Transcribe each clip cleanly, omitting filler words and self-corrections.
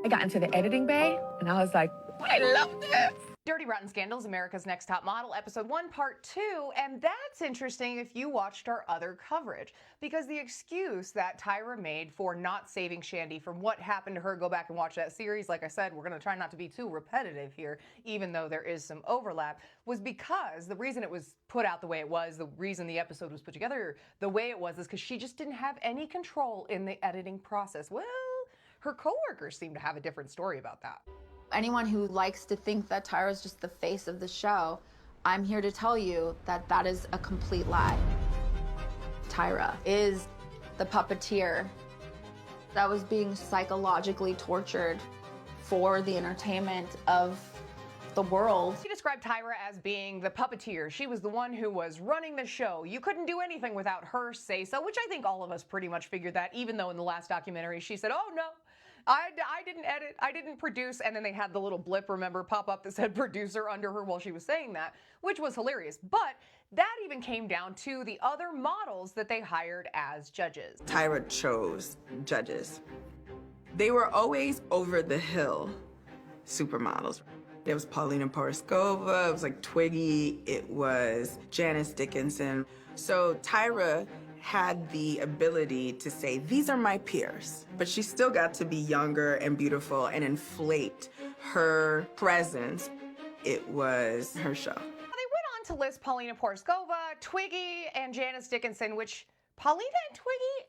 I got into the editing bay, and I was like, I love this. Dirty Rotten Scandals, America's Next Top Model, Episode 1, Part 2, and that's interesting if you watched our other coverage, because the excuse that Tyra made for not saving Shandy from what happened to her, go back and watch that series, like I said, we're going to try not to be too repetitive here, even though there is some overlap, was because the reason it was put out the way it was, the reason the episode was put together the way it was, is because she just didn't have any control in the editing process. Well, her coworkers seem to have a different story about that. Anyone who likes to think that Tyra's just the face of the show, I'm here to tell you that that is a complete lie. Tyra is the puppeteer that was being psychologically tortured for the entertainment of the world. She described Tyra as being the puppeteer. She was the one who was running the show. You couldn't do anything without her say-so, which I think all of us pretty much figured that, even though in the last documentary she said, oh no, I didn't edit, I didn't produce, and then they had the little blip, remember, pop up that said producer under her while she was saying that, which was hilarious. But that even came down to the other models that they hired as judges. Tyra chose judges. They were always over the hill supermodels. There was Paulina Poroskova, it was like Twiggy, it was Janice Dickinson. So Tyra had the ability to say, these are my peers, but she still got to be younger and beautiful and inflate her presence. It was her show. They went on to list Paulina Poroskova, Twiggy, and Janice Dickinson, which Paulina and Twiggy,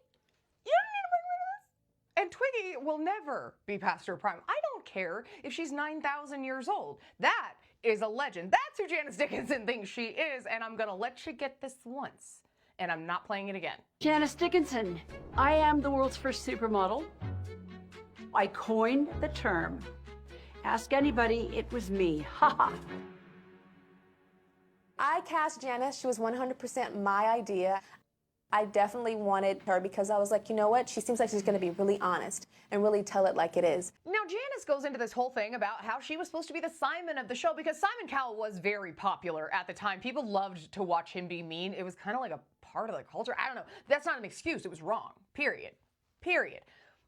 you don't need to bring rid of this. And Twiggy will never be past her prime. I don't care if she's 9,000 years old. That is a legend. That's who Janice Dickinson thinks she is, and I'm gonna let you get this once. And I'm not playing it again. Janice Dickinson, I am the world's first supermodel. I coined the term. Ask anybody, it was me. Ha ha. I cast Janice. She was 100% my idea. I definitely wanted her because I was like, you know what? She seems like she's going to be really honest and really tell it like it is. Now, Janice goes into this whole thing about how she was supposed to be the Simon of the show because Simon Cowell was very popular at the time. People loved to watch him be mean. It was kind of like a part of the culture. I don't know. That's not an excuse. It was wrong. Period. Period.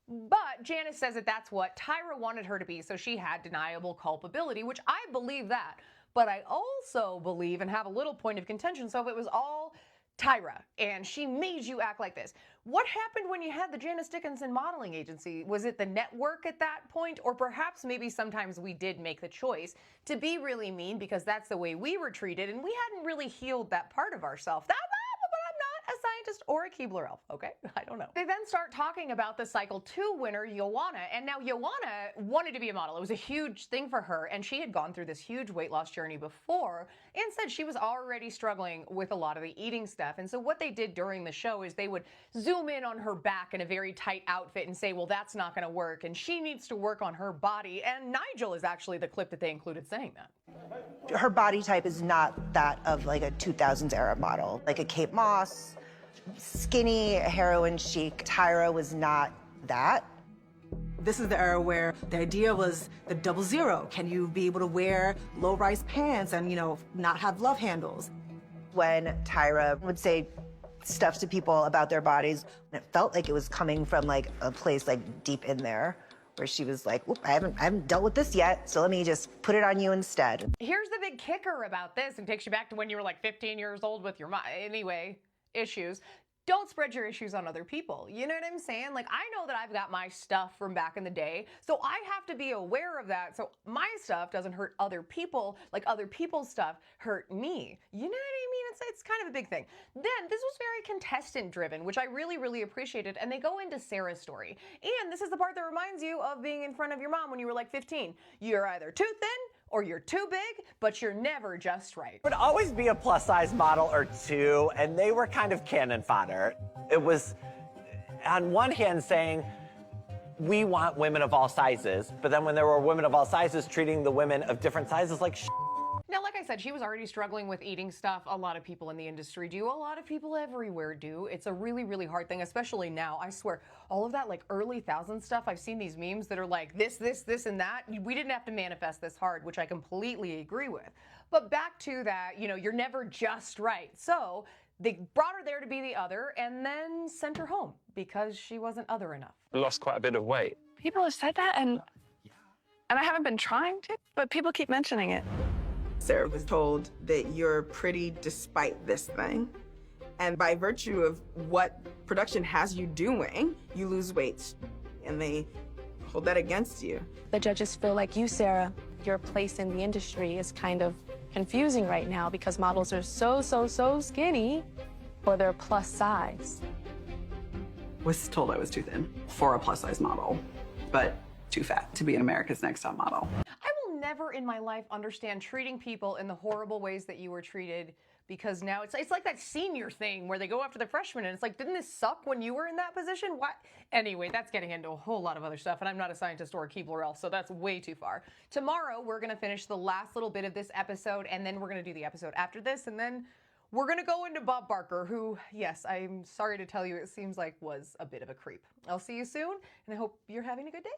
But Janice says that that's what Tyra wanted her to be, so she had deniable culpability, which I believe that. But I also believe and have a little point of contention. So if it was all Tyra, and she made you act like this. What happened when you had the Janice Dickinson modeling agency? Was it the network at that point? Or perhaps maybe sometimes we did make the choice to be really mean because that's the way we were treated and we hadn't really healed that part of ourselves. But I'm not a scientist or a Keebler elf, okay? I don't know. They then start talking about the Cycle 2 winner, Joanna, and now Joanna wanted to be a model. It was a huge thing for her, and she had gone through this huge weight loss journey before and said she was already struggling with a lot of the eating stuff. And so what they did during the show is they would zoom in on her back in a very tight outfit and say, well, that's not gonna work, and she needs to work on her body. And Nigel is actually the clip that they included saying that. Her body type is not that of like a 2000s era model, like a Kate Moss, skinny, heroin chic. Tyra was not that. This is the era where the idea was the 00. Can you be able to wear low-rise pants and, you know, not have love handles? When Tyra would say stuff to people about their bodies, it felt like it was coming from like a place like deep in there, where she was like, I haven't dealt with this yet, so let me just put it on you instead. Here's the big kicker about this, and takes you back to when you were like 15 years old with your issues. Don't spread your issues on other people. You know what I'm saying? Like, I know that I've got my stuff from back in the day, so I have to be aware of that so my stuff doesn't hurt other people, like other people's stuff hurt me. You know what I mean? It's kind of a big thing. Then, this was very contestant driven, which I really, really appreciated, and they go into Sarah's story. And this is the part that reminds you of being in front of your mom when you were like 15. You're either too thin or you're too big, but you're never just right. Would always be a plus-size model or two, and they were kind of cannon fodder. It was, on one hand, saying, we want women of all sizes, but then when there were women of all sizes treating the women of different sizes like shit. Now, like I said, she was already struggling with eating stuff. A lot of people in the industry do. A lot of people everywhere do. It's a really, really hard thing, especially now. I swear, all of that like early thousands stuff, I've seen these memes that are like this, and that. We didn't have to manifest this hard, which I completely agree with. But back to that, you know, you're never just right. So they brought her there to be the other and then sent her home because she wasn't other enough. Lost quite a bit of weight. People have said that, and And I haven't been trying to, but people keep mentioning it. Sarah was told that you're pretty despite this thing. And by virtue of what production has you doing, you lose weight. And they hold that against you. The judges feel like you, Sarah, your place in the industry is kind of confusing right now because models are so skinny or they're plus size. Was told I was too thin for a plus size model, but too fat to be an America's Next Top Model. I will never in my life understand treating people in the horrible ways that you were treated, because now it's like that senior thing where they go after the freshmen and it's like, didn't this suck when you were in that position? What? Anyway, that's getting into a whole lot of other stuff, and I'm not a scientist or a Keebler elf, so that's way too far. Tomorrow, we're gonna finish the last little bit of this episode, and then we're gonna do the episode after this, and then we're gonna go into Bob Barker, who, yes, I'm sorry to tell you, it seems like was a bit of a creep. I'll see you soon, and I hope you're having a good day.